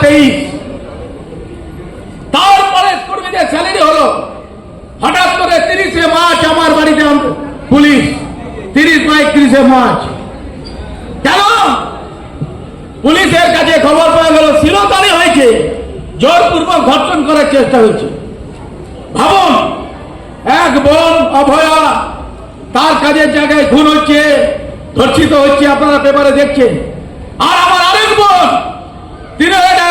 2023। তারপরে কর্মীদের স্যালারি হলো হঠাৎ করে 30শে মার্চ আমার বাড়িতে পুলিশ 30 মার্চ। কেন? পুলিশের কাছে খবর পাওয়া গেল শিলতানি হয়েছে, জোরপূর্বক ধর্ষণ করার চেষ্টা হয়েছে। ভাবুন, এক বোন অভয়া, তার কাজের জায়গায় খুন হচ্ছে, ধর্ষিত হচ্ছে, আপনারা পেপারে দেখছেন। আর আমার আরেক বোন, তিনি একটা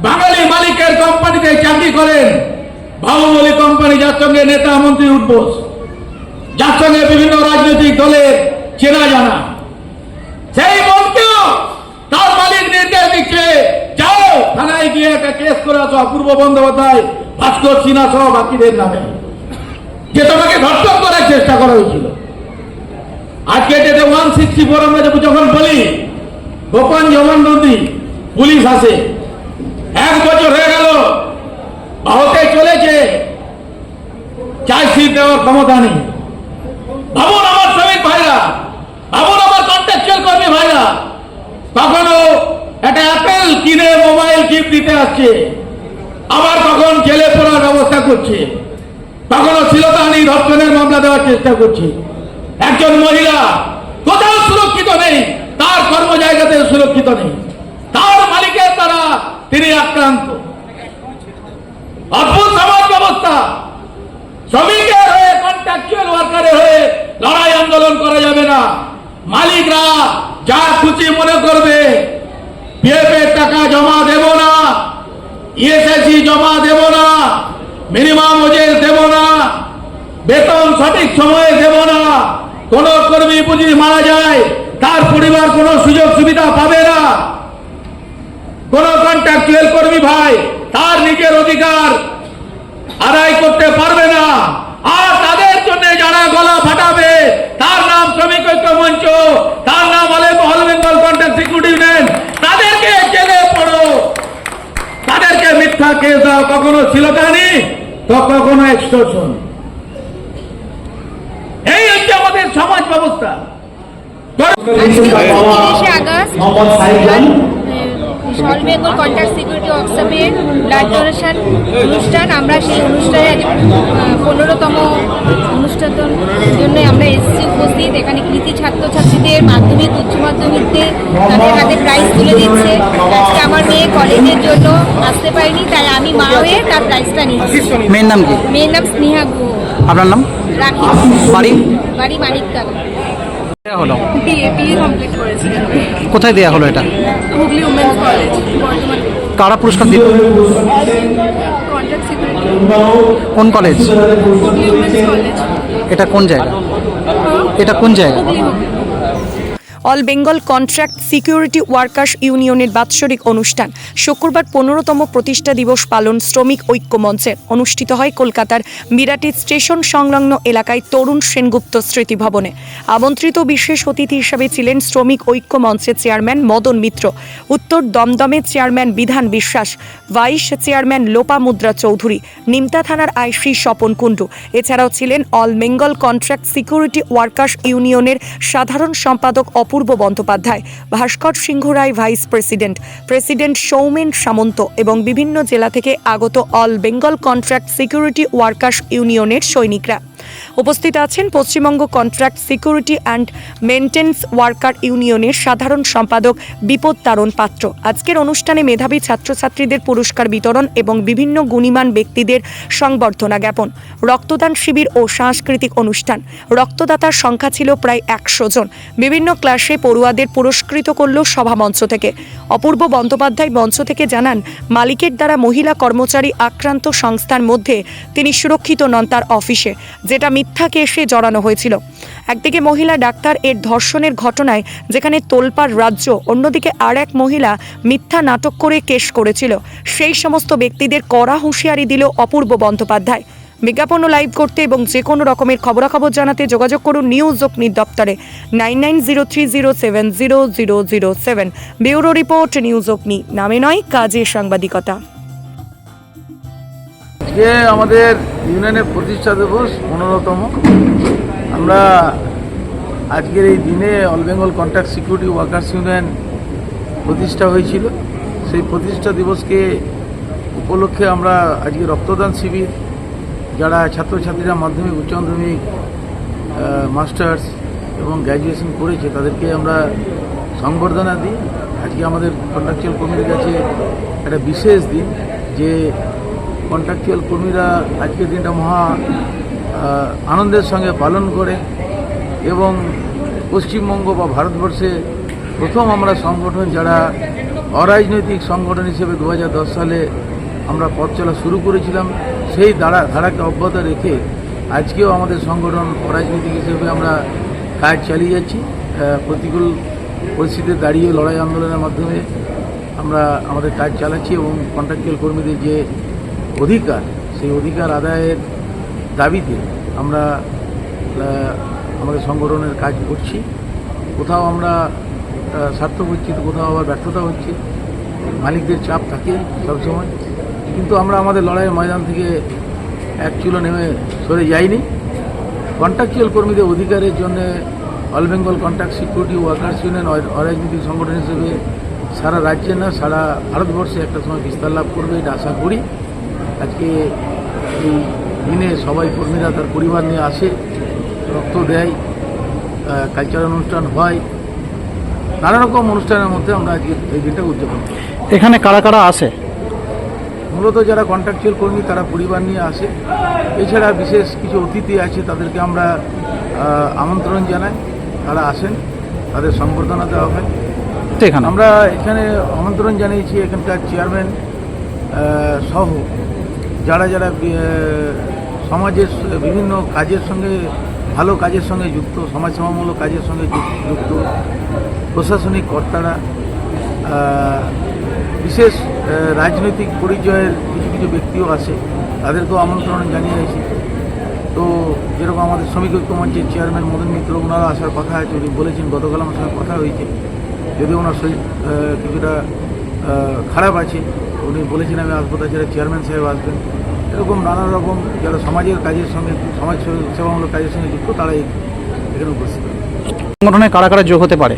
বাঙালি মালিকের কোম্পানিতে চাকরি করেন, বাহুবলী কোম্পানি, যার সঙ্গে নেতা মন্ত্রী উঠবোস, যার সঙ্গে বিভিন্ন রাজনৈতিক দলের চেনা জানা। সেই বোনকেও তার মালিক নির্দেশ দিচ্ছে, যাও থানায় গিয়ে একটা কেস করে আসো অপূর্ব বন্দ্যোপাধ্যায়, ভাস্কর সিনহা সহ বাকিদের নামে, যে তোমাকে ধর্ষণ করার চেষ্টা করা হয়েছিল। আজকে ডেটে 164 আমরা যখন বলি গোপন জবানবন্দি, পুলিশ আসে, 1 বছর হয়ে গেল, হতে চলেছে, চার্জশিট দেওয়ার ক্ষমতা নেই। ভাবুন আমার শ্রমিক ভাইরা, ভাবুন আমার কন্ট্রাকচুয়াল কর্মী ভাইরা, কখনো একটা অ্যাপেল কিনে মোবাইল গিফট দিতে আসছে, আবার কখন জেলে পড়ার ব্যবস্থা করছে, কখনো শ্লীলতাহানি ধর্ষণের মামলা দেওয়ার চেষ্টা করছে। একজন মহিলা কোথাও সুরক্ষিত নেই, তার কর্মজায়গাতে সুরক্ষিত নেই, তার মালিকের দ্বারা তিনি আক্রান্ত। অদ্ভুত সমাজ ব্যবস্থা। শ্রমিকের হয়ে, কন্ট্রাকচুয়াল ওয়ার্কারের হয়ে লড়াই আন্দোলন করা যাবে না। মালিকরা যা খুশি মনে করবে, পিএফ এর টাকা জমা দেব না, ইএসআইসি জমা দেব না, মিনিমাম ওয়েজ দেব না, বেতন সঠিক সময়ে দেব না, কোন কর্মী যদি মারা যায় তার পরিবার কোনো সুযোগ সুবিধা পাবে না, কোন কন্ট্রাকচুয়াল কর্মী ভাই তার নিজের অধিকার আদায় করতে পারবে না। আর তাদের জন্য যারা গলা ফাটাবে, তার নাম শ্রমিক ঐক্য মঞ্চ, তার নাম all Bengal contract security union, তাদেরকে জেলে পড়ো, তাদেরকে মিথ্যা কেস দাও, কখনো শ্লীলতাহানি তো কখনো এক্সটর্শন। এই হচ্ছে আমাদের সমাজ ব্যবস্থা। অল বেঙ্গল কন্ট্রাক্ট সিকিউরিটি ওয়ার্কশপের ব্লাড ডোনেশন অনুষ্ঠান, আমরা সেই অনুষ্ঠানে আজ 15তম অনুষ্ঠানের জন্য আমরা এসেছি উপস্থিত। এখানে কৃতি ছাত্রছাত্রীদের, মাধ্যমিক উচ্চ মাধ্যমিকদের তাদের হাতে প্রাইজ তুলে দিচ্ছে। আজকে আমার মেয়ে কলেজের জন্য আসতে পারেনি, তাই আমি মা হয়ে তার প্রাইজটা নিচ্ছি। মেয়ের নাম কি? মেয়ের নাম স্নেহা গুহ। আপনার নাম? রাখি। বাড়ি? বাড়ি মানিকতলা। হলো বিএ কমপ্লিট করেছি। কোথায় দেয়া হলো এটা? Hooghly women's college Bardhaman. কারা পুরস্কার দিল? Contract security. কোন কলেজ? Hooghly women's college. এটা কোন জায়গা? এটা কোন জায়গা? Hooghly. All Bengal contract security workers ইউনিয়নের বাৎসরিক অনুষ্ঠান শুক্রবার 15তম প্রতিষ্ঠা দিবস পালন শ্রমিক ঐক্য মঞ্চে অনুষ্ঠিত হয় কলকাতার বিরাটি স্টেশন সংলগ্ন এলাকায় তরুণ সেনগুপ্ত স্মৃতি ভবনে। আমন্ত্রিত বিশেষ অতিথি হিসাবে ছিলেন শ্রমিক ঐক্য মঞ্চের চেয়ারম্যান মদন মিত্র, উত্তর দমদমের chairman Bidhan Biswas, vice chairman Lopamudra Chowdhury, Nimta থানার আইসি স্বপন কুণ্ডু। এছাড়াও ছিলেন all Bengal contract security workers ইউনিয়নের সাধারণ সম্পাদক Apurba Bandyopadhyay, Bhaskar Singha Roy vice president, president Soumen Samanta এবং বিভিন্ন জেলা থেকে আগত all Bengal contract security workers ইউনিয়নের সৈনিকরা। উপস্থিত আছেন Paschimbanga contract security and maintenance worker ইউনিয়নের সাধারণ সম্পাদক বিপদ তারণ পাত্র। আজকের অনুষ্ঠানে মেধাবী ছাত্রছাত্রীদের পুরস্কার বিতরণ এবং বিভিন্ন গুণীমান ব্যক্তিদের সংবর্ধনা জ্ঞাপন, রক্তদান শিবির ও সাংস্কৃতিক অনুষ্ঠান। রক্তদাতার সংখ্যা ছিল প্রায় 100 জন। বিভিন্ন ক্লাসে পড়ুয়াদের পুরস্কৃত করল সভামঞ্চ থেকে। অপূর্ব বন্দ্যোপাধ্যায় মঞ্চ থেকে জানান, মালিকের দ্বারা মহিলা কর্মচারী আক্রান্ত সংস্থার মধ্যে তিনি সুরক্ষিত নন তার অফিসে, যেটা মিথ্যা কেসে জড়ানো হয়েছিল। একদিকে মহিলা ডাক্তার এর ধর্ষণের ঘটনায় যেখানে তোলপাড় রাজ্য, অন্যদিকে আর এক মহিলা মিথ্যা নাটক করে কেস করেছিল। সেই সমস্ত ব্যক্তিদের কড়া হুঁশিয়ারি দিল অপূর্ব বন্দ্যোপাধ্যায়। বিজ্ঞাপন লাইভ করতে এবং যে কোনো রকমের খবরাখবর জানাতে যোগাযোগ করুন নিউজ অগ্নি দপ্তরে 9903070007। ব্যুরো রিপোর্ট, নিউজ অগ্নি। নামে নয়, কাজে সাংবাদিকতা। আজকে আমাদের ইউনিয়নের প্রতিষ্ঠা দিবস 15তম। আমরা আজকের এই দিনে all Bengal contract security workers union প্রতিষ্ঠা হয়েছিল। সেই প্রতিষ্ঠা দিবসকে উপলক্ষে আমরা আজকে রক্তদান শিবির, যারা ছাত্রছাত্রীরা মাধ্যমিক, উচ্চ মাধ্যমিক, মাস্টার্স এবং গ্র্যাজুয়েশন করেছে তাদেরকে আমরা সংবর্ধনা দিই। আজকে আমাদের কন্ট্রাকচুয়াল কর্মীদের কাছে একটা বিশেষ দিন, যে কন্ট্রাকচুয়াল কর্মীরা আজকের দিনটা মহা আনন্দের সঙ্গে পালন করে এবং পশ্চিমবঙ্গ বা ভারতবর্ষে প্রথম আমরা সংগঠন যারা অরাজনৈতিক সংগঠন হিসেবে 2010 সালে আমরা পথ চলা শুরু করেছিলাম, সেই ধারাকে অব্যাহত রেখে আজকেও আমাদের সংগঠন অরাজনৈতিক হিসেবে আমরা কাজ চালিয়ে যাচ্ছি। প্রতিকূল পরিস্থিতিতে দাঁড়িয়ে লড়াই আন্দোলনের মাধ্যমে আমরা আমাদের কাজ চালাচ্ছি এবং কন্ট্রাকচুয়াল কর্মীদের যে অধিকার, সেই অধিকার আদায়ের দাবিতে আমরা আমাদের সংগঠনের কাজ করছি। কোথাও আমরা সার্থক হচ্ছি, তো কোথাও আবার ব্যর্থতা হচ্ছে, মালিকদের চাপ থাকে সবসময়, কিন্তু আমরা আমাদের লড়াইয়ের ময়দান থেকে এক চুলো নেমে সরে যাইনি। কন্ট্রাকচুয়াল কর্মীদের অধিকারের জন্য all Bengal contract security workers union অরাজনৈতিক সংগঠন হিসেবে সারা রাজ্যে না, সারা ভারতবর্ষে একটা সময় বিস্তার লাভ করবে, এটা আশা করি। আজকে এই দিনে সবাই কর্মীরা তার পরিবার নিয়ে আসে, রক্ত দেয়, কালচারাল অনুষ্ঠান হয়, নানা রকম অনুষ্ঠানের মধ্যে আমরা আজকে এই দিনটা উদযাপন করি। এখানে কারা কারা আসে? মূলত যারা কন্ট্রাকচুয়াল কর্মী তারা পরিবার নিয়ে আসে, এছাড়া বিশেষ কিছু অতিথি আছে তাদেরকে আমরা আমন্ত্রণ জানাই, তারা আসেন, তাদের সংবর্ধনা দেওয়া হয়। এখানে আমরা এখানে আমন্ত্রণ জানিয়েছি এখানকার চেয়ারম্যান সহ যারা যারা সমাজের বিভিন্ন কাজের সঙ্গে, ভালো কাজের সঙ্গে যুক্ত, সমাজসেবামূলক কাজের সঙ্গে যুক্ত প্রশাসনিক কর্তারা, বিশেষ রাজনৈতিক পরিচয়ের কিছু কিছু ব্যক্তিও আসে, তাদেরকেও আমন্ত্রণ জানিয়েছি। তো যেরকম আমাদের শ্রমিক ঐক্য মঞ্চের চেয়ারম্যান মদন মিত্র, ওনারা আসার কথা আছে, উনি বলেছেন, গতকাল আমার সঙ্গে কথা হয়েছে, যদিও ওনার শরীর কিছুটা খারাপ আছে, উনি বলেছেন আমি আসবো, তাছাড়া চেয়ারম্যান সাহেব আসবেন। এরকম নানা রকম যারা সমাজের কাজের সঙ্গে, সমাজ সেবামূলক কাজের সঙ্গে যুক্ত, তারাই এখানে উপস্থিত হবে। সংগঠনে কারা কারা যোগ হতে পারে?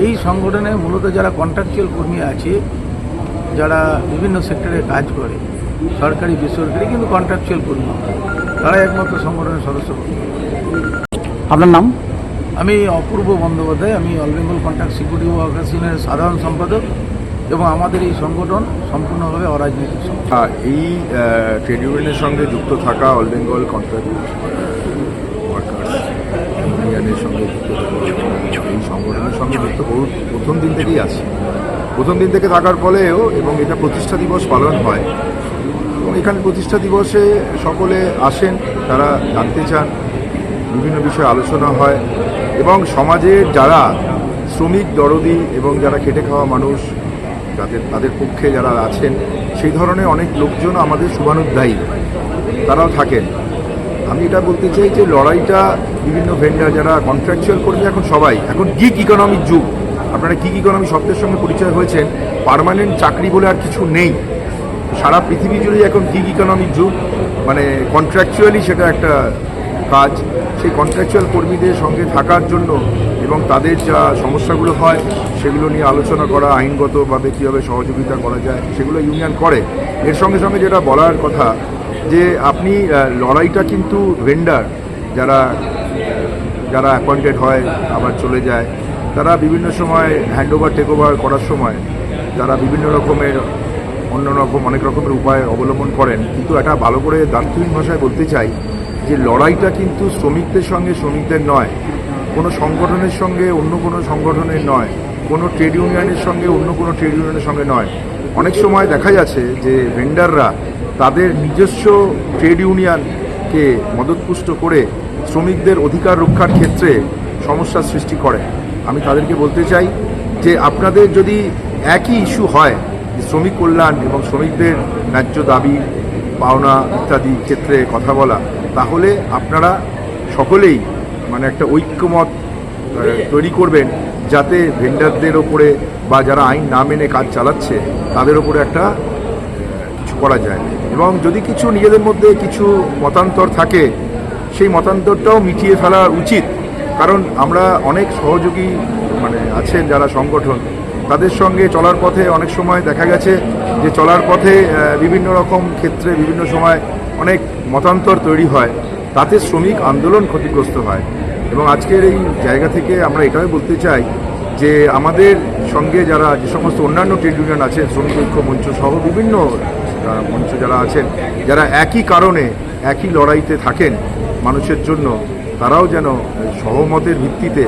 এই সংগঠনে মূলত যারা কন্ট্রাকচুয়াল কর্মী আছে, যারা বিভিন্ন সেক্টরে কাজ করে, সরকারি বেসরকারি, কিন্তু কন্ট্রাকচুয়াল কর্মী, তারা একমাত্র সংগঠনের সদস্য। আপনার নাম? আমি অপূর্ব বন্দ্যোপাধ্যায়, আমি all Bengal contract security workers ইউনিয়নের সাধারণ সম্পাদক এবং আমাদের এই সংগঠন সম্পূর্ণভাবে অরাজনৈতিক সংগঠন। এই ট্রেড ইউনিয়নের সঙ্গে যুক্ত থাকা অল বেঙ্গল কন্ট্রাক্ট ওয়ার্কার্স ইউনিয়নের সঙ্গে যুক্ত থাকা এই সংগঠনের সঙ্গে যুক্ত প্রথম দিন থেকেই আছে। প্রথম দিন থেকে থাকার ফলেও এবং এটা প্রতিষ্ঠা দিবস পালন হয় এবং এখানে প্রতিষ্ঠা দিবসে সকলে আসেন, তারা জানতে চান, বিভিন্ন বিষয়ে আলোচনা হয় এবং সমাজের যারা শ্রমিক দরদি এবং যারা খেটে খাওয়া মানুষ, তাদের পক্ষে যারা আছেন, সেই ধরনের অনেক লোকজন আমাদের শুভানুধ্যায়ী, তারাও থাকেন। আমি এটা বলতে চাই যে লড়াইটা বিভিন্ন ভেন্ডার যারা কন্ট্রাকচুয়াল কর্মী, এখন সবাই, এখন গিগ ইকোনমির যুগ, আপনারা গিগ ইকোনমি শব্দের সঙ্গে পরিচয় হয়েছেন, পার্মানেন্ট চাকরি বলে আর কিছু নেই, সারা পৃথিবী জুড়েই এখন গিগ ইকোনমির যুগ, মানে কন্ট্রাকচুয়ালি সেটা একটা কাজ। সেই কন্ট্রাকচুয়াল কর্মীদের সঙ্গে থাকার জন্য এবং তাদের যা সমস্যাগুলো হয় সেগুলো নিয়ে আলোচনা করা, আইনগতভাবে কীভাবে সহযোগিতা করা যায় সেগুলো ইউনিয়ন করে। এর সঙ্গে সঙ্গে যেটা বলার কথা যে আপনি লড়াইটা কিন্তু ভেন্ডার যারা অ্যাপয়েন্টেড হয় আবার চলে যায়, তারা বিভিন্ন সময় হ্যান্ডওভার টেক ওভার করার সময় তারা বিভিন্ন রকমের অনেক রকমের উপায় অবলম্বন করেন, কিন্তু এটা ভালো করে দার্থহীন ভাষায় বলতে চাই যে লড়াইটা কিন্তু শ্রমিকদের সঙ্গে শ্রমিকদের নয়, কোনো সংগঠনের সঙ্গে অন্য কোনো সংগঠনের নয়, কোনো ট্রেড ইউনিয়নের সঙ্গে অন্য কোনো ট্রেড ইউনিয়নের সঙ্গে নয়। অনেক সময় দেখা যাচ্ছে যে ভেন্ডাররা তাদের নিজস্ব ট্রেড ইউনিয়নকে মদতপুষ্ট করে শ্রমিকদের অধিকার রক্ষার ক্ষেত্রে সমস্যার সৃষ্টি করে। আমি তাদেরকে বলতে চাই যে আপনাদের যদি একই ইস্যু হয়, শ্রমিক কল্যাণ এবং শ্রমিকদের ন্যায্য দাবি পাওনা ইত্যাদি ক্ষেত্রে কথা বলা, তাহলে আপনারা সকলেই মানে একটা ঐক্যমত তৈরি করবেন, যাতে ভেন্ডারদের ওপরে বা যারা আইন না মেনে কাজ চালাচ্ছে তাদের ওপরে একটা কিছু করা যায়। এবং যদি কিছু নিজেদের মধ্যে কিছু মতান্তর থাকে, সেই মতান্তরটাও মিটিয়ে ফেলা উচিত, কারণ আমরা অনেক সহযোগী মানে আছেন যারা সংগঠন, তাদের সঙ্গে চলার পথে অনেক সময় দেখা গেছে যে চলার পথে বিভিন্ন রকম ক্ষেত্রে বিভিন্ন সময় অনেক মতান্তর তৈরি হয়, তাতে শ্রমিক আন্দোলন ক্ষতিগ্রস্ত হয়। এবং আজকের এই জায়গা থেকে আমরা এটাই বলতে চাই যে আমাদের সঙ্গে যারা যে সমস্ত অন্যান্য ট্রেড ইউনিয়ন আছে, শ্রমিক ঐক্য মঞ্চ সহ বিভিন্ন মঞ্চ যারা আছেন, যারা একই কারণে একই লড়াইতে থাকেন মানুষের জন্য, তারাও যেন সহমতের ভিত্তিতে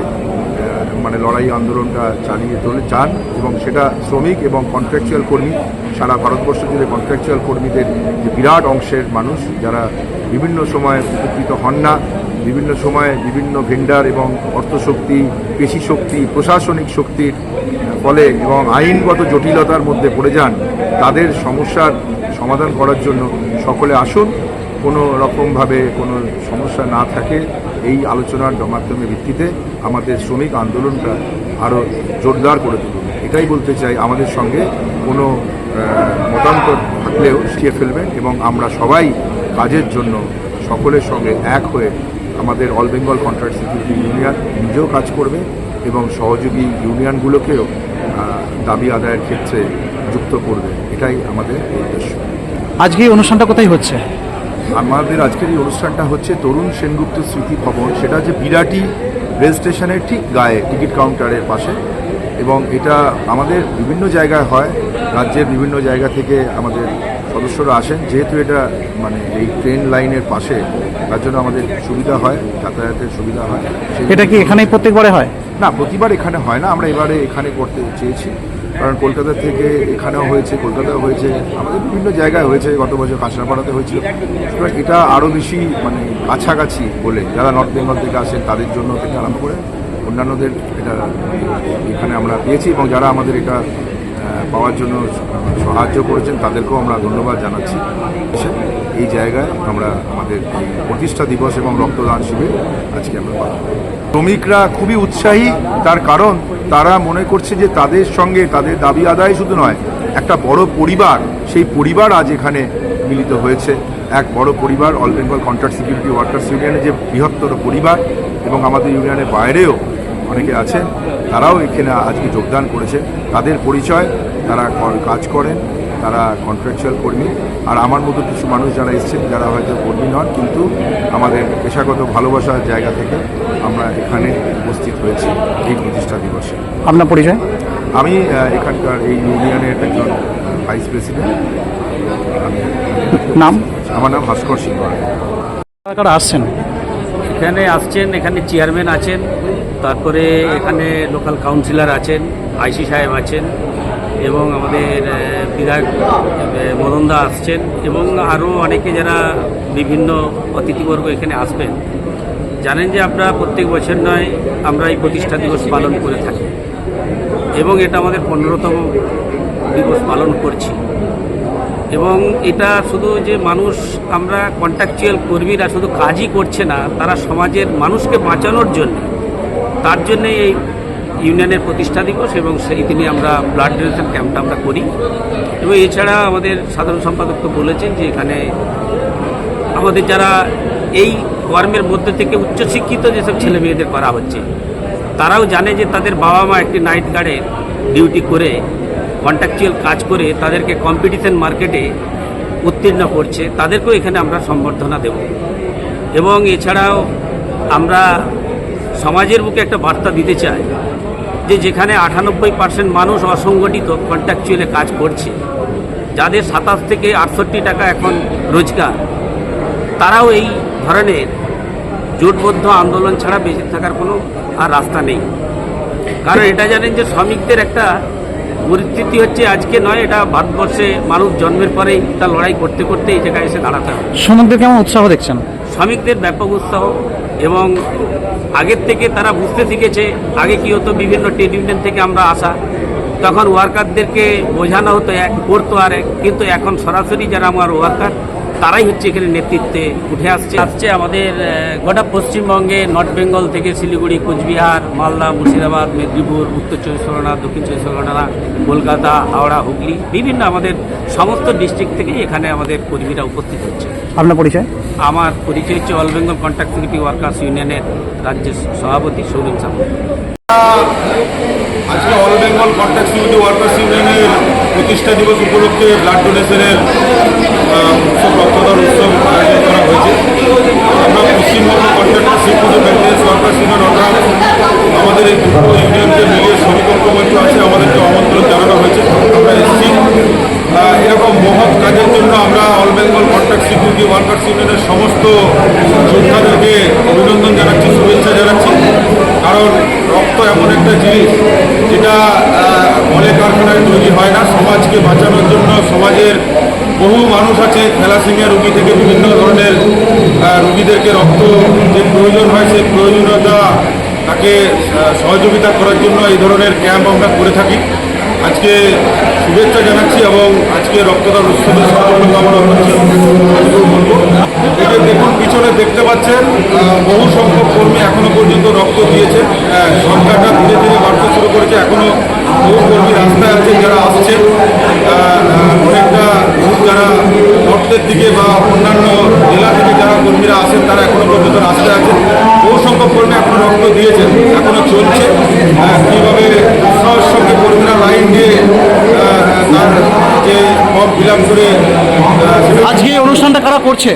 মানে লড়াই আন্দোলনটা চালিয়ে চান। এবং সেটা শ্রমিক এবং কন্ট্রাকচুয়াল কর্মী, সারা ভারতবর্ষ জুড়ে কন্ট্রাকচুয়াল কর্মীদের যে বিরাট অংশের মানুষ যারা বিভিন্ন সময় উপকৃত হন না, বিভিন্ন সময়ে বিভিন্ন ভেন্ডার এবং অর্থশক্তি, পেশি শক্তি, প্রশাসনিক শক্তির ফলে এবং আইনগত জটিলতার মধ্যে পড়ে যান, তাদের সমস্যার সমাধান করার জন্য সকলে আসুন। কোনো রকমভাবে কোনো সমস্যা না থাকে এই আলোচনার মাধ্যমে ভিত্তিতে আমাদের শ্রমিক আন্দোলনটা আরও জোরদার করে তুলুন। এটাই বলতে চাই, আমাদের সঙ্গে কোনো মতান্তর থাকলেও শিখিয়ে ফেলবেন এবং আমরা সবাই কাজের জন্য সকলের সঙ্গে এক হয়ে আমাদের all Bengal contract security union নিজেও কাজ করবে এবং সহযোগী ইউনিয়নগুলোকেও দাবি আদায়ের ক্ষেত্রে যুক্ত করবে। এটাই আমাদের উদ্দেশ্য। আজকে এই অনুষ্ঠানটা কোথায় হচ্ছে? আমাদের আজকের এই অনুষ্ঠানটা হচ্ছে তরুণ সেনগুপ্ত স্মৃতি ভবন, সেটা হচ্ছে বিরাটি রেল স্টেশনের ঠিক গায়ে টিকিট কাউন্টারের পাশে। এবং এটা আমাদের বিভিন্ন জায়গায় হয়, রাজ্যের বিভিন্ন জায়গা থেকে আমাদের সদস্যরা আসেন। যেহেতু এটা মানে এই ট্রেন লাইনের পাশে, তার জন্য আমাদের সুবিধা হয়, যাতায়াতের সুবিধা হয়। এটা কি এখানেই প্রত্যেকবারে হয়? না, প্রতিবার এখানে হয় না, আমরা এবারে এখানে করতে চেয়েছি, কারণ কলকাতা থেকে এখানেও হয়েছে, কলকাতাও হয়েছে, আমাদের বিভিন্ন জায়গায় হয়েছে, গত বছর কাঁচরাপাড়াতে হয়েছিল। সুতরাং এটা আরও বেশি মানে কাছাকাছি বলে যারা নর্থ বেঙ্গল থেকে আসেন তাদের জন্য থেকে আরম্ভ করে অন্যান্যদের এটা এখানে আমরা পেয়েছি এবং যারা আমাদের এটা পাওয়ার জন্য সাহায্য করেছেন তাদেরকেও আমরা ধন্যবাদ জানাচ্ছি। এই জায়গায় আমরা আমাদের প্রতিষ্ঠা দিবস এবং রক্তদান শিবির আজকে আমরা পালন করি। শ্রমিকরা খুবই উৎসাহী, তার কারণ তারা মনে করছে যে তাদের সঙ্গে তাদের দাবি আদায় শুধু নয়, একটা বড় পরিবার, সেই পরিবার আজ এখানে মিলিত হয়েছে। এক বড় পরিবার all Bengal contract security workers ইউনিয়নের যে বৃহত্তর পরিবার, এবং আমাদের ইউনিয়নের বাইরেও অনেকে আছেন, তারাও এখানে আজকে যোগদান করেছে। তাদের পরিচয়, তারা কাজ করেন, তারা কন্ট্রাকচুয়াল কর্মী। আর আমার মতো কিছু মানুষ যারা এসেছেন, যারা হয়তো কর্মী নন, কিন্তু আমাদের পেশাগত ভালোবাসার জায়গা থেকে আমরা এখানে উপস্থিত হয়েছি এই প্রতিষ্ঠা দিবসে। আপনার পরিচয়? আমি এখানকার এই ইউনিয়নের একজন ভাইস প্রেসিডেন্ট। নাম? আমার নাম ভাস্কর সিংহ। কারা কারা আসছেন? এখানে আসছেন, এখানে চেয়ারম্যান আছেন, তারপরে এখানে লোকাল কাউন্সিলর আছেন, আইসি সাহেব আছেন, এবং আমাদের বিধায়ক মদনদা আসছেন, এবং আরও অনেকে যারা বিভিন্ন অতিথিবর্গ এখানে আসবেন। জানেন যে আমরা প্রত্যেক বছর নয় আমরা এই প্রতিষ্ঠা দিবস পালন করে থাকি, এবং এটা আমাদের 15তম দিবস পালন করছি। এবং এটা শুধু যে মানুষ, আমরা কন্ট্রাকচুয়াল কর্মীরা শুধু কাজই করছে না, তারা সমাজের মানুষকে বাঁচানোর জন্য, তার জন্যে এই ইউনিয়নের প্রতিষ্ঠা দিবস এবং সেই দিনে আমরা ব্লাড ডোনেশন ক্যাম্পটা আমরা করি। এবং এছাড়া আমাদের সাধারণ সম্পাদক তো বলেছেন যে এখানে আমাদের যারা এই কর্মের মধ্যে থেকে উচ্চশিক্ষিত যেসব ছেলে মেয়েদের করা হচ্ছে, তারাও জানে যে তাদের বাবা মা একটি নাইট গার্ডের ডিউটি করে কন্ট্রাকচুয়াল কাজ করে তাদেরকে কম্পিটিশন মার্কেটে উত্তীর্ণ করছে, তাদেরকেও এখানে আমরা সম্বর্ধনা দেব। এবং এছাড়াও আমরা সমাজের বুকে একটা বার্তা দিতে চাই যে যেখানে 98% মানুষ অসংগঠিত কন্ট্রাকচুয়ালে কাজ করছে, যাদের 27 থেকে 68 টাকা এখন রোজগার, তারাও এই ধরনের জোটবদ্ধ আন্দোলন ছাড়া বেঁচে থাকার কোনো আর রাস্তা নেই। কারণ এটা জানেন যে শ্রমিকদের একটা পরিস্থিতি হচ্ছে আজকে নয়, এটা ভারতবর্ষে মানুষ জন্মের পরেই তার লড়াই করতে করতে এই জায়গায় এসে দাঁড়াতে হবে। শ্রমিকদের কেমন উৎসাহ দেখছেন? শ্রমিকদের ব্যাপক উৎসাহ, এবং আগের থেকে তারা বুঝতে শিখেছে। আগে কি হতো, বিভিন্ন ট্রেড ইউনিয়ন থেকে আমরা আসা, তখন ওয়ার্কারদেরকে বোঝানো হতো এক, করতো আর এক, কিন্তু এখন সরাসরি যারা আমার ওয়ার্কার তারাই হচ্ছে এখানে নেতৃত্বে উঠে আসছে। আমাদের গোটা পশ্চিমবঙ্গে নর্থ বেঙ্গল থেকে শিলিগুড়ি, কোচবিহার, মালদা, মুর্শিদাবাদ, মেদিনীপুর, উত্তর 24 পরগনা, দক্ষিণ 24 পরগনা, কলকাতা, হাওড়া, হুগলি, বিভিন্ন আমাদের সমস্ত ডিস্ট্রিক্ট থেকে এখানে আমাদের কর্মীরা উপস্থিত হচ্ছে। আপনার পরিচয়? আমার পরিচয় হচ্ছে all Bengal contract security workers ইউনিয়নের রাজ্যের সভাপতি সৌরভ সামন্ত। আজকে all Bengal contract security workers ইউনিয়নের প্রতিষ্ঠা দিবস উপলক্ষে ব্লাড ডোনেশনের রক্তদান উৎসব আয়োজন করা হয়েছে। আমরা Paschimbanga contract security maintenance workers union অর্থাৎ আমাদের এই দুটো ইউনিয়নকে মিলিয়ে শ্রমিক মঞ্চ আছে, আমাদেরকে আমন্ত্রণ জানানো হয়েছে। আমরা এসেছি এরকম মহৎ কাজের জন্য। আমরা all Bengal contract security workers ইউনিয়নের সমস্ত যোদ্ধাদেরকে অভিনন্দন জানাচ্ছি, শুভেচ্ছা জানাচ্ছি। কারণ রক্ত এমন একটা জিনিস যেটা কলে কারখানায় তৈরি হয় না। সমাজকে বাঁচানোর জন্য সমাজের বহু মানুষ আছে, থ্যালাসেমিয়া রোগী থেকে বিভিন্ন ধরনের রোগীদেরকে রক্ত যে প্রয়োজন হয় সেই প্রয়োজনীয়তা তাকে সহযোগিতা করার জন্য এই ধরনের ক্যাম্প আমরা করে থাকি। আজকে শুভেচ্ছা জানাচ্ছি এবং আজকে রক্তদান উৎসবের সাফল্য কামনা করছি। এই যে দেখুন পিছনে দেখতে পাচ্ছেন বহু সংখ্যক কর্মী এখনো পর্যন্ত রক্ত দিয়েছে। সংখ্যাটা ধীরে ধীরে বাড়তে শুরু করেছে। এখনো বহু কর্মী রাস্তায় আছে যারা আসছে। অনেকটা যারা নর্থের দিকে বা অন্যান্য জেলা থেকে যারা কর্মীরা আসেন তারা এখনো পর্যন্ত রাস্তায় আছে। বহু সংখ্যক কর্মী এখনো রক্ত দিয়েছেন, এখনো চলছে। কীভাবে উৎসাহের সঙ্গে কর্মীরা লাইন দিয়ে তার যে ফর্ম ফিল আপ করে আজকে এই অনুষ্ঠানটা কারা করছে?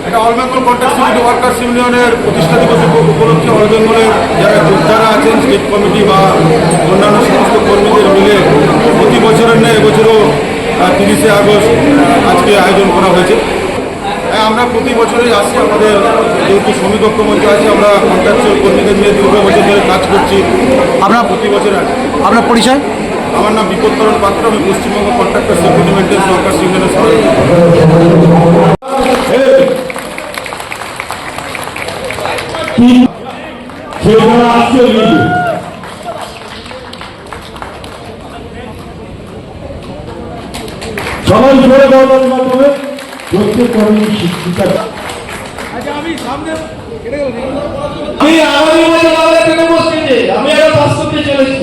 এটা all Bengal contract security workers ইউনিয়নের প্রতিষ্ঠা দিবস উপলক্ষে অল বেঙ্গলের যারা যোদ্ধারা আছেন, স্টেট কমিটি বা অন্যান্য সমস্ত কর্মীদের মিলে প্রতি বছরের নেই এবছরও 30শে আগস্ট আজকে আয়োজন করা হয়েছে। আমরা প্রতি বছরই আসছি। আমাদের যেহেতু শ্রমিক ঐক্যমঞ্চ আছে, আমরা কন্ট্রাকচুয়াল কর্মীদের নিয়ে দীর্ঘ বছর ধরে কাজ করছি। আপনার প্রতি বছর আপনার পরিচয়? আমার নাম বিপত্তরণ পাত্র, আমি Paschimbanga contractor security maintenance workers ইউনিয়নের সভাপতি। সবাই জোরে বলার মাধ্যমে প্রত্যেক কর্মী শিক্ষিকা আমি আগামী বছর আমাদের এখানে বসছি। আমি আরো পাস করতে চলেছি।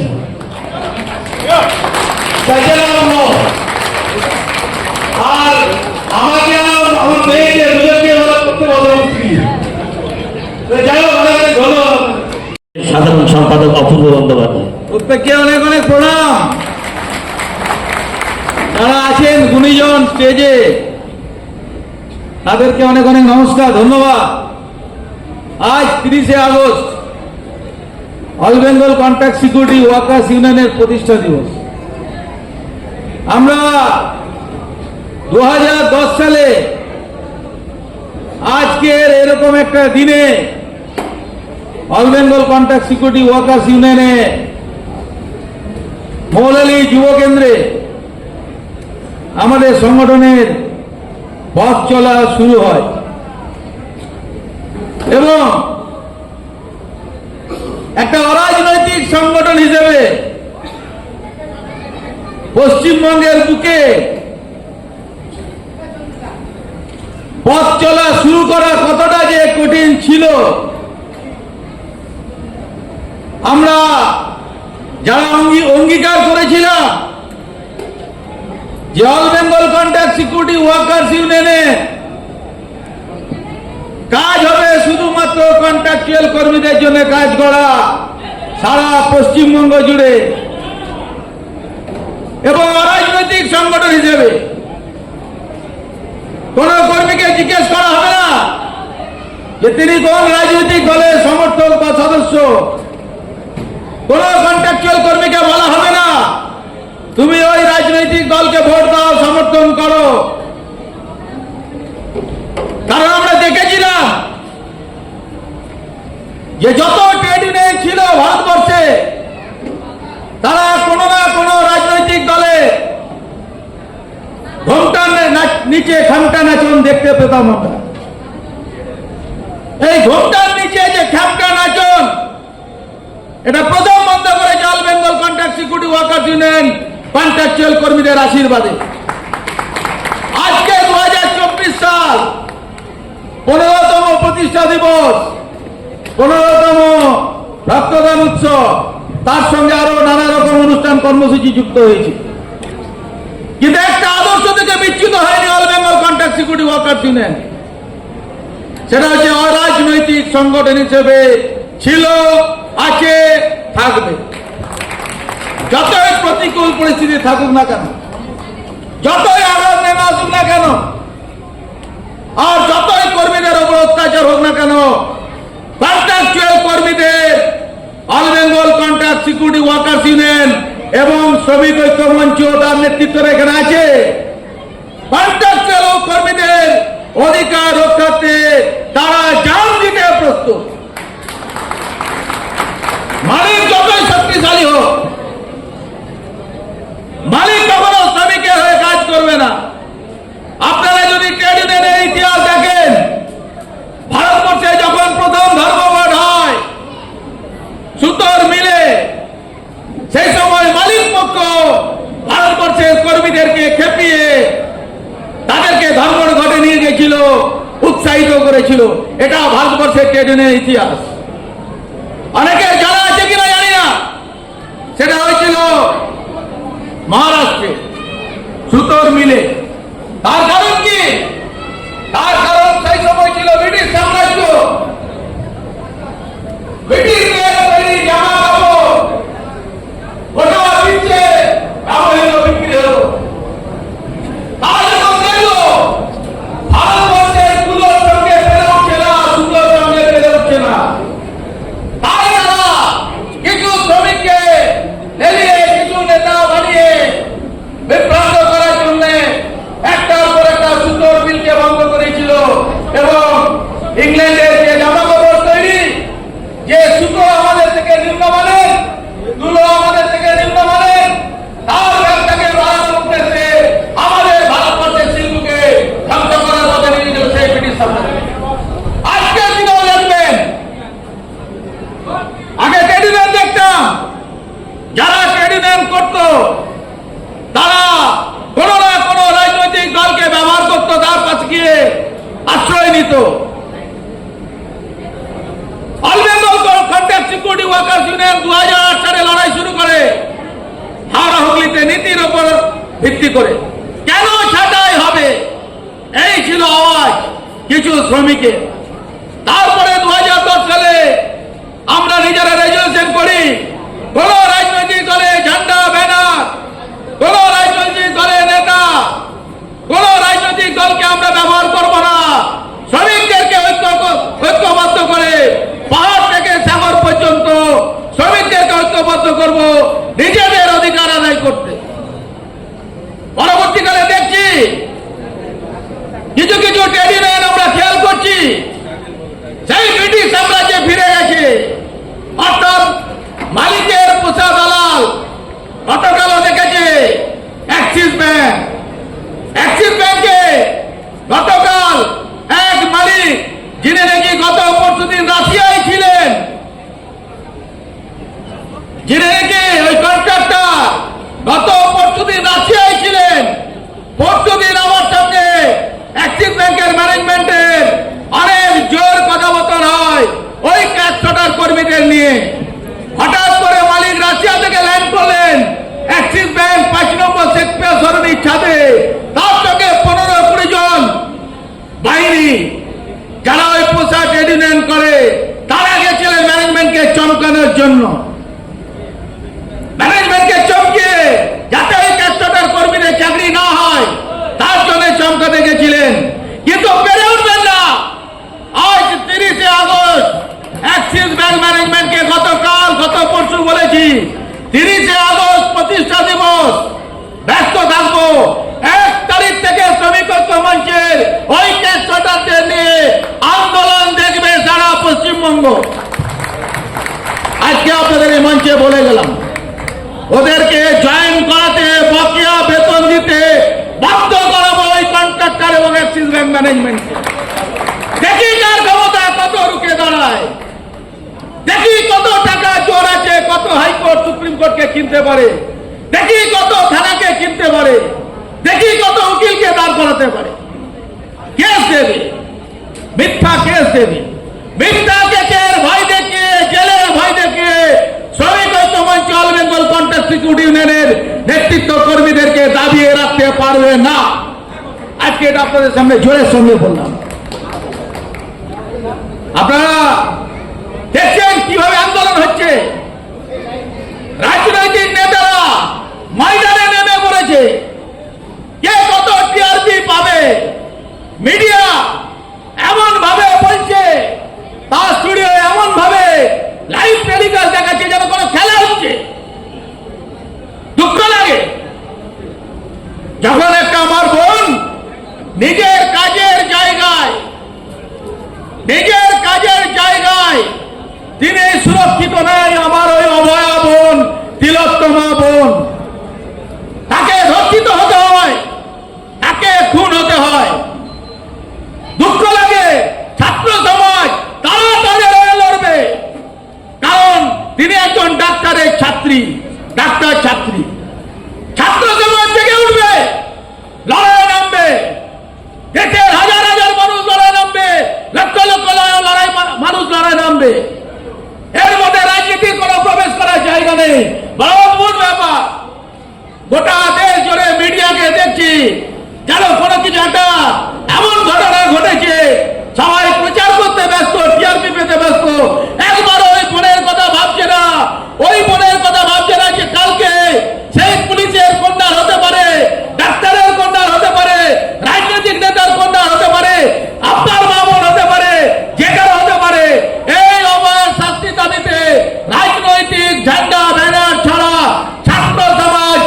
আর আমাকে আমার মেয়েকে দুজনকে ভালো করতে বলা উচিত। যাই হোক, অনেক ধন্যবাদ। সাধারণ সম্পাদক অপূর্ব বন্দ্যোপাধ্যায়। প্রত্যেককে অনেক অনেক প্রণাম। যারা আছেন গুণীজন স্টেজে তাদেরকে অনেক অনেক নমস্কার, ধন্যবাদ। আজ 30শে August all Bengal contract security workers ইউনিয়নের প্রতিষ্ঠা দিবস। আমরা 2010 সালে আজকের এরকম একটা দিনে all Bengal contract security workers ইউনিয়নে মৌলালী যুব কেন্দ্রে আমাদের সংগঠনের পথ চলা শুরু হয় এবং একটা অরাজনৈতিক সংগঠন হিসেবে পশ্চিমবঙ্গের বুকে পথ চলা শুরু করা কতটা যে কঠিন ছিল, আমরা যারা অঙ্গীকার করেছিলাম যে all Bengal contract security workers ইউনিয়নে কাজ হবে শুধুমাত্র কন্ট্রাকচুয়াল কর্মীদের জন্য কাজ করা সারা পশ্চিমবঙ্গ জুড়ে এবং অরাজনৈতিক সংগঠন হিসেবে কোন কর্মীকে জিজ্ঞেস করা হবে না যে তিনি কোন রাজনৈতিক দলের সমর্থক বা সদস্য। কোন কন্ট্রাকচুয়াল কর্মীকে বলা হবে না তুমি ওই রাজনৈতিক দলকে ভোট দাও, সমর্থন করো। কারণ আমরা দেখেছিলাম যে যত ট্রেড ইউনিয়ন ছিল ভারতবর্ষে তারা কোনো না কোনো রাজনৈতিক দলে ঘোমটার নিচে খামটা নাচন দেখতে পেতাম আমরা। এই ঘোমটার নিচে যে খামটা নাচন এটা প্রথম বন্ধ করেছে all Bengal contract security workers union contractual কর্মীদের আশীর্বাদে। আজকে 2024 সাল 15তম প্রতিষ্ঠা দিবস, 15তম রক্তদান উৎসব, তার সঙ্গে আরো নানা রকম অনুষ্ঠান কর্মসূচি যুক্ত হয়েছে। কিন্তু একটা আদর্শ থেকে বিচ্যুত হয়নি all Bengal contract security workers union. সেটা হচ্ছে অরাজনৈতিক সংগঠন হিসেবে ছিল, আছে, থাকবে, যতই প্রতিকূল পরিস্থিতি থাকুক না কেন, যতই আঘাত নেমে আসুক না কেন, আর যতই কর্মীদের উপর অত্যাচার হোক না কেন, কন্ট্রাকচুয়াল কর্মীদের all Bengal contract security workers union এবং শ্রমিক ঐক্য মঞ্চ তার নেতৃত্বে এখানে আছে। কন্ট্রাকচুয়াল কর্মীদের অধিকার রক্ষার্থে তারা জান দিতে প্রস্তুত। মালিক যতই শক্তিশালী হোক, মালিক কখনো শ্রমিকের হয়ে কাজ করবে না। আপনারা যদি ট্রেড ইউনিয়নের ইতিহাস দেখেন, ভারতবর্ষে যখন প্রথম ধর্মঘট হয় সুতোর মিলে, সেই সময় মালিক পক্ষ ভারতবর্ষের কর্মীদেরকে খেপিয়ে তাদেরকে ধর্মঘটে নিয়ে গেছিল, উৎসাহিত করেছিল। এটা ভারতবর্ষের ট্রেড ইউনিয়নের ইতিহাস। অনেকে জানা আছে কিনা জানি না, সেটা হয়েছিল মহারাষ্ট্রে সুতোর মিলে। তার কারণ কি? তার কারণ সেই সময় ছিল ব্রিটিশ সাম্রাজ্য, ব্রিটিশদের তৈরি জামা কাপড় গোটা বিশ্বে ব্যবহৃত বিক্রি হলো। তারা যখন দেখলো ভারতবর্ষের তুলোর সঙ্গে পেরে উঠছে না, সুতোর সঙ্গে পেরে উঠছে না, তাই তারা কিছু শ্রমিককে লেলিয়ে, কিছু নেতা বানিয়ে বিভ্রান্ত করার জন্য একটার পর একটা সুতোর মিলকে বন্ধ করেছিল। এবং ইংল্যান্ডের যে জামা কাপড় তৈরি, যে সুতো আমাদের থেকে নিম্নমানের, তুলো আমাদের থেকে নিম্নমানের, তার ব্যবসাকে বাড়ানোর উদ্দেশ্যে আমাদের ভারতবর্ষের শিল্পকে ধ্বংস করার পথে নিয়ে গেল সেই ব্রিটিশ সাম্রাজ্য। আজকের দিনেও দেখবেন, আগে ট্রেড ইউনিয়ন দেখতাম, যারা ট্রেড ইউনিয়ন করত তারা কোন না কোন রাজনৈতিক দলকে ব্যবহার করত, তার কাছে গিয়ে আশ্রয় নিত। All Bengal contract security workers union 2008 সালে লড়াই শুরু করে হাওড়া হুগলিতে নীতির উপর ভিত্তি করে। কেন ছাঁটাই হবে, এই ছিল আওয়াজ কিছু শ্রমিকের। তারপরে 2010 সালে আমরা নিজেরা রেজুলেশন করি, কোন রাজনৈতিক দলে ঝান্ডা, ব্যানার, কোন রাজনৈতিক দলের নেতা, কোন রাজনৈতিক দলকে আমরা ব্যবহার করব না। শ্রমিকদেরকে ঐক্যবদ্ধ করে পাহাড় থেকে সাগর পর্যন্ত শ্রমিকদেরকে ঐক্যবদ্ধ করব নিজেদের অধিকার আদায় করতে। পরবর্তীকালে দেখছি কিছু কিছু ট্রেড ইউনিয়ন আমরা খেয়াল করছি সেই ব্রিটিশ সাম্রাজ্যে ফিরে গেছে। অর্থাৎ মালিকের পোষা দালাল। গতকালও দেখেছে অ্যাক্সিস ব্যাংক, অ্যাক্সিস ব্যাংকে গতকাল এক মালিক, যিনি নাকি গত পরশুদিন রাশিয়ায় ছিলেন, যিনি নাকি ওই কন্ট্রাক্টর গত পরশুদিন রাশিয়ায় ছিলেন, পরশুদিন আমার সঙ্গে অ্যাক্সিস ব্যাংকের ম্যানেজমেন্টের অনেক জোর কথাবার্তা হয় ওই ক্যাশটার কর্মীদের নিয়ে। হঠাৎ করে মালিক রাশিয়া থেকে ল্যান্ড করলেন অ্যাক্সিস ব্যাংক 5 নম্বর শেক্সপিয়ার সরণির ছাদে। তার সঙ্গে 15-20 জন বাহিনী, যারা ওই পোষা ট্রেড ইউনিয়ন করে, তারা গেছিলেন ম্যানেজমেন্টকে চমকানোর জন্য। ম্যানেজমেন্টকে চমকিয়ে যাতে ওই ক্যাশটার কর্মীদের চাকরি না হয় তার জন্য চমকাতে গেছিলেন, কিন্তু পেরে উঠবেন না। আজ 30শে আগস্ট অ্যাক্সিস ব্যাংক ম্যানেজমেন্টকে গত পরশু বলেছি 30শে আগস্ট প্রতিষ্ঠা দিবস, ব্যস্ত থাকবো। 1 তারিখ থেকে শ্রমিক ঐক্য মঞ্চের ওই ক্যাশটারদের নিয়ে আন্দোলন দেখবে সারা পশ্চিমবঙ্গ। আজকে আপনাদের এই মঞ্চে বলে গেলাম, ওদেরকে জয়েন করাতে, বকেয়া বেতন দিতে বাধ্য করাবো ওই কন্ট্রাক্টর এবং অ্যাক্সিস ব্যাংক ম্যানেজমেন্টকে। দেখি কার ক্ষমতা কত রুখে দাঁড়ায়, দেখি কত টাকা জোর আছে, কত হাইকোর্ট সুপ্রিম কোর্টকে কিনতে পারে, দেখি কত থানাকে কিনতে পারে, দেখি কত উকিলকে দাঁড় করাতে পারে। কেস দেবে, মিথ্যা কেস দেবে, মিথ্যা কেসের ভয় দেখিয়ে, জেলের ভয় দেখিয়ে শ্রমিক ঐক্য মঞ্চ অল বেঙ্গল কন্ট্রাক্ট সিকিউরিটি ইউনিয়নের নেতৃত্ব কর্মীদেরকে দাবিয়ে রাখতে পারবে না। আজকে এটা আপনাদের সামনে জোরের সঙ্গে বললাম। আপনারা দেখছেন কিভাবে আন্দোলন হচ্ছে। যন্ত্রণায় আমার ওই অভয়া বোন, তিলোত্তমা বোন, তাকে ধর্ষিত হতে হয়, তাকে খুন হতে হয়। দুঃখ লাগে, ছাত্র সমাজ তারা তাদের হয়ে লড়বে, কারণ তিনি একজন ডাক্তারের ছাত্রী, ডাক্তার ছাত্রী। ছাত্র সমাজ জেগে উঠবে, লড়াই নামবে, দেশের হাজার হাজার মানুষ লড়াই নামবে, লক্ষ লক্ষ লড়াই মানুষ লড়াই নামবে। এর মধ্যে রাজনীতির কোনো প্রবেশ করার জায়গা নেই। বড় অদ্ভুত ব্যাপার, গোটা দেশ জুড়ে মিডিয়াকে দেখছি যেন কোনো কিছু একটা এমন ঘটনা ঘটেছে, সবাই প্রচার করতে ব্যস্ত, টিআরপি পেতে ব্যস্ত, একবার ওই বোনের কথা ভাবছে না, ওই বোনের কথা ভাবছে না যে কালকে সেই পুলিশের কন্যার হতে পারে, ডাক্তারের কন্যার হতে পারে, রাজনৈতিক নেতার কন্যার হতে পারে, আপনার মা বোন হতে পারে, যে কারো হতে পারে। এই অভয়ের শাস্তি দাবিতে রাজনৈতিক ঝান্ডা ব্যানার ছাড়া ছাত্র সমাজ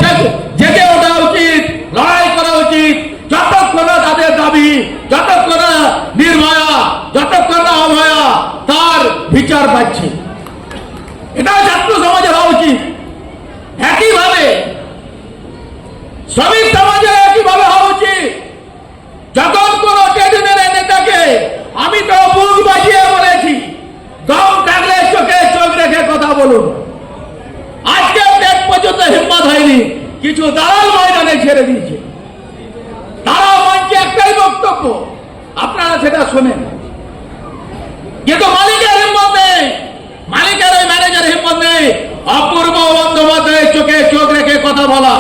জেগে ওঠা উচিত, লড়াই করা উচিত। যতক্ষণ না তাদের দাবি, যতক্ষণ না নির্ভয়া, যতক্ষণ না অভয়া তার বিচার পাচ্ছে, এটা ছাত্র সমাজের হওয়া উচিত। একইভাবে শ্রমিক সমাজের একইভাবে হওয়া উচিত। যখন কোন ট্রেড ইউনিয়নের নেতাকে, আমি তো বুক বাজিয়ে বলেছি, দম থাকলে চোখে চোখ রেখে কথা বলুন। আজকে পেট পর্যন্ত হিম্মত হয়নি, কিছু দালাল ময়দানে ছেড়ে দিয়েছে। তারা মঞ্চে একটাই বক্তব্য, আপনারা সেটা শোনেন, কিন্তু মালিকের হিম্মত নেই, মালিকের ওই ম্যানেজার হিম্মত নেই অপূর্ব বন্দ্যোপাধ্যায়ের চোখে চোখ রেখে কথা বলা।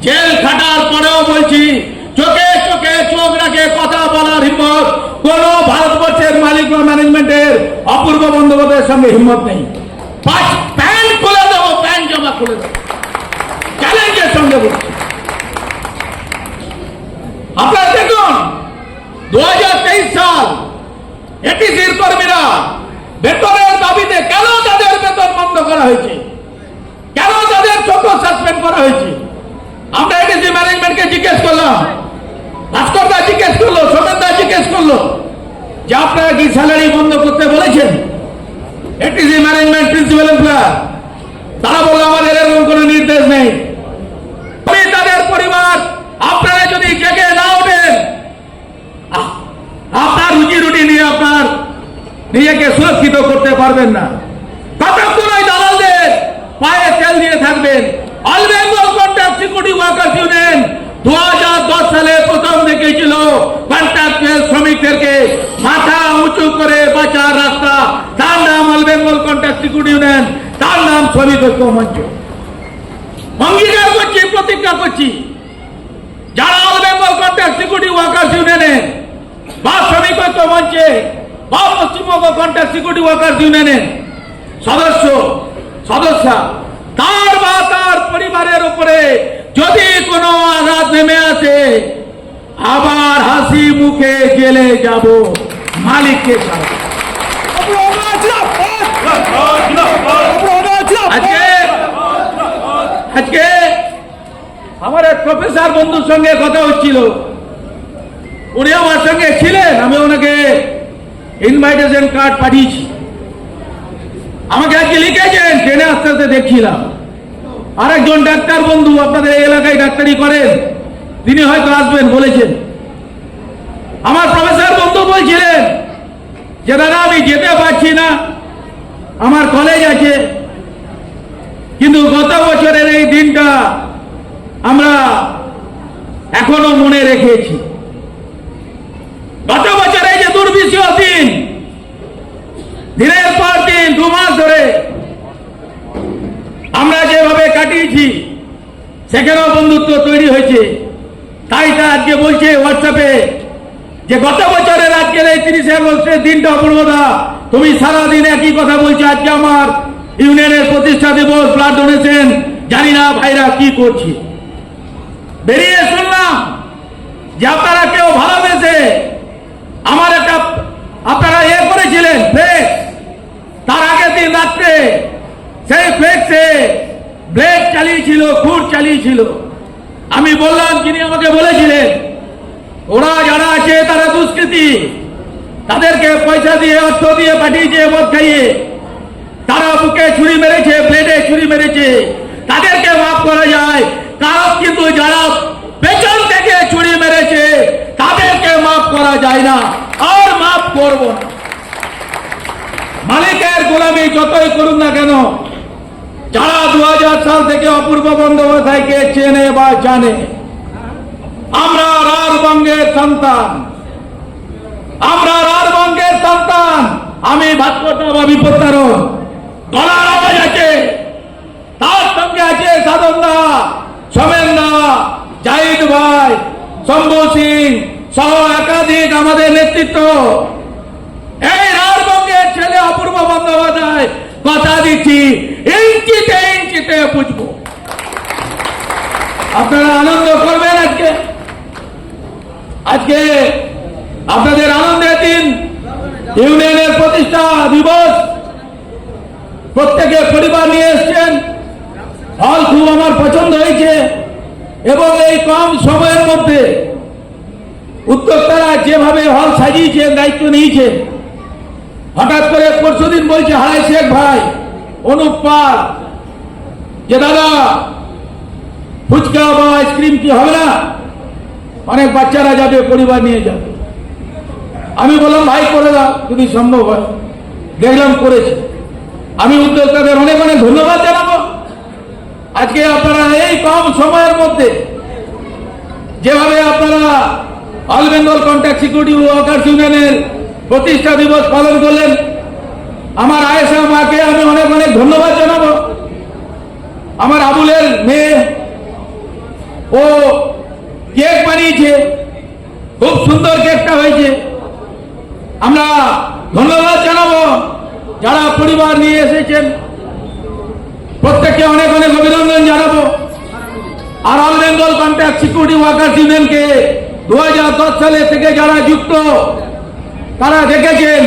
জেল খাটার পরেও বলছি, চোখে চোখে চোখ রেখে কথা বলার হিম্মত কোন ভারতবর্ষের মালিক বা ম্যানেজমেন্টের অপূর্ব বন্দ্যোপাধ্যায়ের সঙ্গে হিম্মত নেই। প্যান্ট খুলে দেবো, প্যান্ট জামা খুলে দেবো, চ্যালেঞ্জের সঙ্গে বলছি। আপনারা দেখুন 2023 সাল এটিসির কর্মীরা বেতনের দাবিতে কেন তাদের বেতন বন্ধ করা হয়েছে, কেন তাদের ছোট সাসপেন্ড করা হয়েছে। আমরা এটিসি ম্যানেজমেন্টকে জিজ্ঞেস করলাম, ভাস্কর দা জিজ্ঞেস করলো, সোমেন দা জিজ্ঞেস করলো যে আপনারা কি স্যালারি বন্ধ করতে বলেছেন এটিসি ম্যানেজমেন্ট প্রিন্সিপাল এমপ্লয়ার? তারা বললো আমাদের এরকম কোনো নির্দেশ নেই। তাদের পরিবার, আপনারা যদি জেগে না ওঠেন, আপনার রুজি রুটি নিয়ে আপনার নিজেকে সুরক্ষিত করতে পারবেন না। কতক্ষণ ওই দালালদের পায়ে তেল দিয়ে থাকবেন? All Bengal contract security workers union 2010 সালে প্রথম দেখেছিল কন্ট্রাক্টুয়াল শ্রমিকদেরকে মাথা উঁচু করে বাঁচার রাস্তা, তার নাম all Bengal contract security union, তার নাম শ্রমিক ঐক্য মঞ্চ। অঙ্গীকার করছি, প্রতিজ্ঞা করছি, যারা all Bengal contract security workers ইউনিয়নে বা শ্রমিক ঐক্য মঞ্চে বা পশ্চিমবঙ্গ কন্ট্রাক্ট সিকিউরিটি ওয়ার্কার্স ইউনিয়নের সদস্য তার বা তার পরিবারের উপরে যদি কোনো আঘাত নেমে আসে, আবার হাসি মুখে জেলে যাব মালিককে ছাড়া। আজকে আমার এক প্রফেসর বন্ধুর সঙ্গে কথা হচ্ছিল, উনি আমার সঙ্গে ছিলেন, আমি ওনাকে ইনভাইটেশন কার্ড পাঠিয়েছি। আমাকে আজকে লিখেছেন, ট্রেনে আস্তে আস্তে দেখছিলাম। আরেকজন ডাক্তার বন্ধু, আপনাদের এই এলাকায় ডাক্তারি করেন, তিনি হয়তো আসবেন বলেছেন। আমার প্রফেসর বন্ধু বলছিলেন যে দাদা আমি যেতে পারছি না, আমার কলেজ আছে, কিন্তু গত বছরের এই দিনটা আমরা এখনো মনে রেখেছি। গত বছর এই যে দুর্বিষহ দিন, দিনের পর দিন 2 মাস ধরে আমরা যেভাবে কাটিয়েছি, সেখানেও বন্ধুত্ব তৈরি হয়েছে। তাই তা আজকে বলছে হোয়াটসঅ্যাপে যে গত বছরের আজকের এই 30 আগস্টের দিনটা অপূর্বদা, তুমি সারাদিন একই কথা বলছো, আজকে আমার ইউনিয়নের প্রতিষ্ঠা দিবস, ব্লাড ডোনেশন, জানি না ভাইরা কি করছি। বেরিয়ে শুনলাম যে আপনারা কেউ ভালোবেসে আমার একটা আপনারা করেছিলেন ফ্লেক্স, তার আগের দিন রাত্রে সেই ফ্লেক্সে ব্লেড চালিয়েছিল, খুঁট চালিয়েছিল। আমি বললাম, যিনি আমাকে বলেছিলেন ওরা যারা আছে তারা দুষ্কৃতী, তাদেরকে পয়সা দিয়ে, অর্থ দিয়ে পাঠিয়েছে মদ খাইয়ে, তারা যারা বুকে ছুরি মেরেছে, ব্লেডে ছুরি মেরেছে, তাদেরকে মাফ করা যায়। কারণ কিন্তু যারা পেছন থেকে ছুরি মেরেছে তাদেরকে মাফ করা যায় না, আর মাফ করব না। মালিকের গোলামি যতই করুন না কেন, যারা 2000 সাল থেকে অপূর্ব বন্দ্যোপাধ্যায়কে চেনে বা জানে, আমরা রাঢ়বঙ্গের সন্তান, আমরা রাঢ়বঙ্গের সন্তান। আমি ভাস্করদা বা বিপত্তারণ, গলার আওয়াজ আছে, তার সঙ্গে আছে সাধনদা, সোমেনদা, জাহিদ ভাই, শম্ভু সিং সহ একাধিক আমাদের নেতৃত্ব। এই রাঢ়বঙ্গের ছেলে অপূর্ব বন্দ্যোপাধ্যায়, কথা দিচ্ছি ইঞ্চিতে ইঞ্চিতে বুঝবো। আপনারা আনন্দ করবেন। আজকে আপনাদের আনন্দের দিন, ইউনিয়নের প্রতিষ্ঠা দিবস। প্রত্যেকে পরিবার নিয়ে এসছেন, হল খুব আমার পছন্দ হয়েছে এবং এই কম সময়ের মধ্যে উদ্যোক্তারা যেভাবে হল সাজিয়েছেন, দায়িত্ব নিয়েছে। হঠাৎ করে পরশুদিন বলছে হারাই শেখ ভাই অনুপ পাল যে দাদা ফুচকা বা আইসক্রিম কি হবে না, অনেক বাচ্চারা যাবে, পরিবার নিয়ে যাবে। আমি বললাম ভাই করে দাও যদি সম্ভব হয়। দেখলাম করেছে। আমি উদ্যোক্তাদের অনেক অনেক ধন্যবাদ জানাবো। আজকে আপনারা এই কম সময়ের মধ্যে যেভাবে আপনারা all Bengal contract security workers ইউনিয়নের প্রতিষ্ঠা দিবস পালন করলেন, আমার আয়েশা মাকে আমি অনেক অনেক ধন্যবাদ জানাবো। আমার আবুলের মেয়ে, ও কেক বানিয়েছে, খুব সুন্দর কেকটা হয়েছে। আমরা ধন্যবাদ জানাবো যারা পরিবার নিয়ে এসেছেন, প্রত্যেককে অনেক অনেক অভিনন্দন জানাবো। আর all Bengal contract security workers ইউনিয়নকে 2010 সালে থেকে যারা যুক্ত, তারা দেখেছেন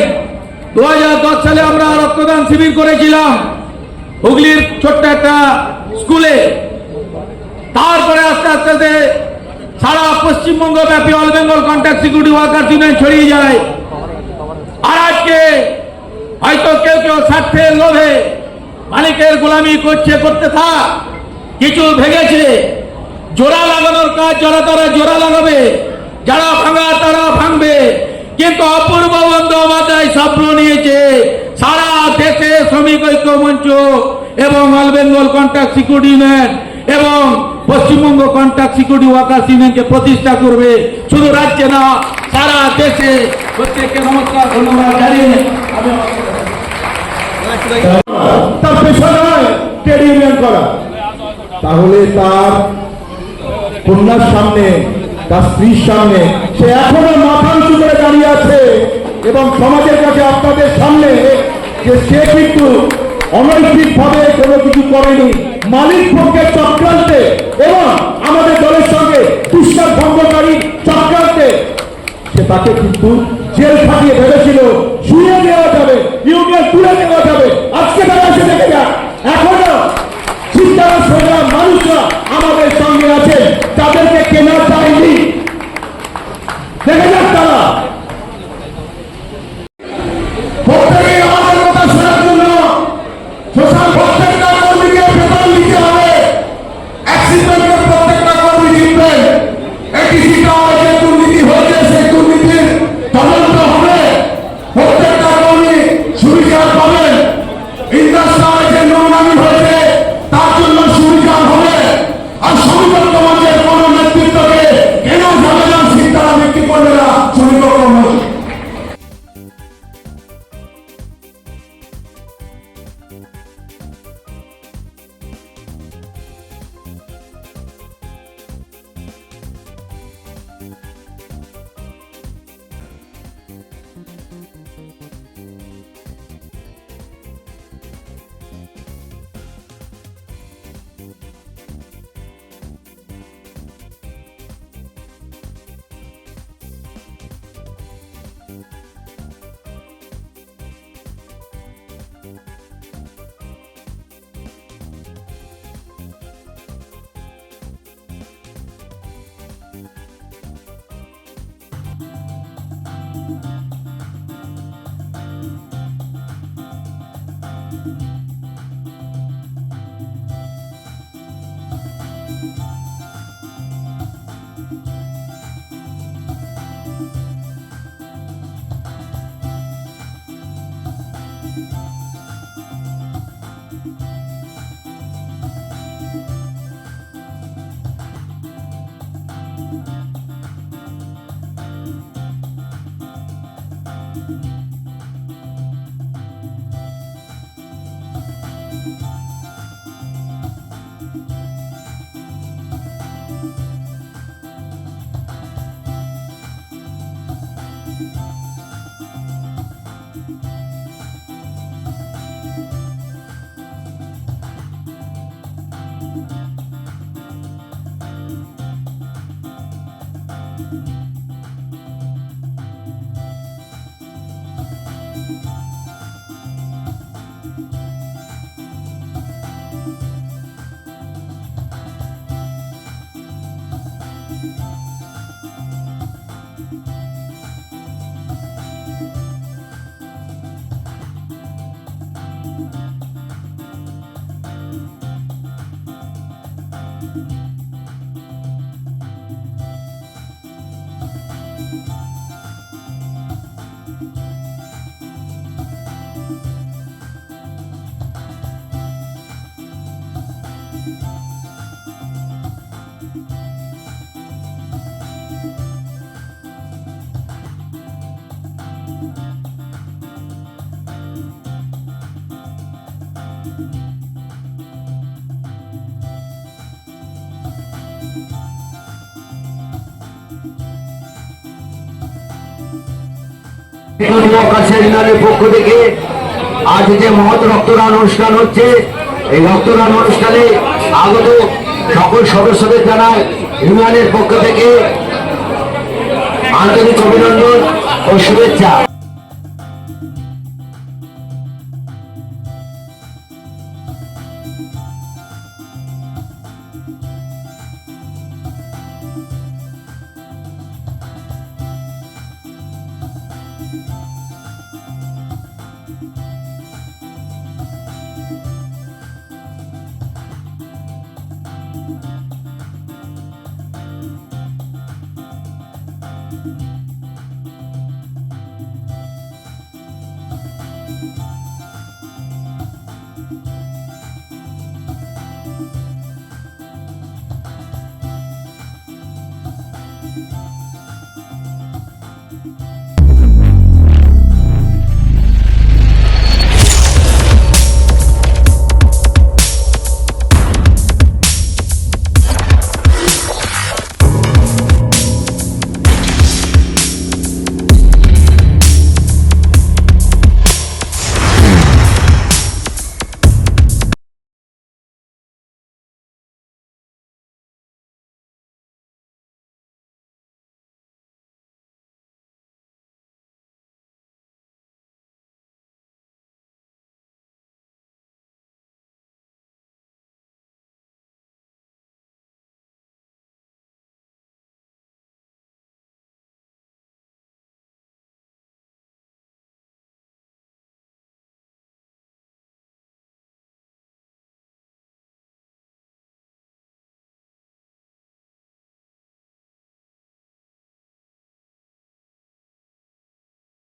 2010 সালে আমরা রক্তদান শিবির করেছিলাম হুগলির ছোট্ট একটা স্কুলে। তারপরে আস্তে আস্তে সারা পশ্চিমবঙ্গ ব্যাপী all Bengal contract security workers union ছড়িয়ে যায়। আর আজকে হয়তো কেউ কেউ স্বার্থের লোভে মালিকের গোলামি করতে থাক, কিছু ভেঙেছে, জোড়া লাগানোর কাজ যারা তারা জোড়া লাগাবে, যারা ভাঙা তারা ভাঙবে। কিন্তু অপূর্ব বন্দ্যোপাধ্যায় স্বপ্ন নিয়েছে সারা দেশে শ্রমিক ঐক্য মঞ্চ এবং all Bengal contract security union এবং পশ্চিমবঙ্গ কন্ট্রাক্ট সিকিউরিটি ওয়ার্কার্স ইউনিয়নকে প্রতিষ্ঠা করবে, শুধু রাজ্যে না সারা দেশে। প্রত্যেককে নমস্কার, ধন্যবাদ জানিয়ে তার পেশা নয় ট্রেড ইউনিয়ন করা। তাহলে তার কন্যার সামনে, তার স্ত্রীর সামনে সে এখনো মাথা উঁচু করে দাঁড়িয়ে আছে এবং সমাজের কাছে আপনাদের সামনে যে সে কিন্তু অনৈতিক ভাবে কোনো কিছু করেনি, মালিক পক্ষের চক্রান্তে এবং আমাদের দলের সঙ্গে দুঃসার ভঙ্গকারী চক্রান্তে সে তাকে কিন্তু জেল খাটিয়ে ভেবেছিল শুয়ে দেওয়া যাবে, ইউনিয়ন তুলে দেওয়া যাবে। আজকে তারা এসে দেখে যাক, এখনো চিন্তার সোজা মানুষরা আমাদের সঙ্গে আছে, তাদেরকে কেনা চায়নি। দেখে যাক তারা প্রত্যেকেই আমাদের কথা শোনার জন্য সোশ্যাল প্রত্যেকটা কর্মীকে বেতন দিতে হবে। অ্যাক্সিস ব্যাংকের প্রত্যেকটা কর্মী জিতবেন। এটি শিক্ষা যে দুর্নীতি হয়েছে সেই দুর্নীতির তদন্ত হবে। ইউনিয়নের পক্ষ থেকে আজ যে মহৎ রক্তদান অনুষ্ঠান হচ্ছে, এই রক্তদান অনুষ্ঠানে আগত সকল সদস্যদের জানাই ইউনিয়নের পক্ষ থেকে আন্তরিক অভিনন্দন ও শুভেচ্ছা।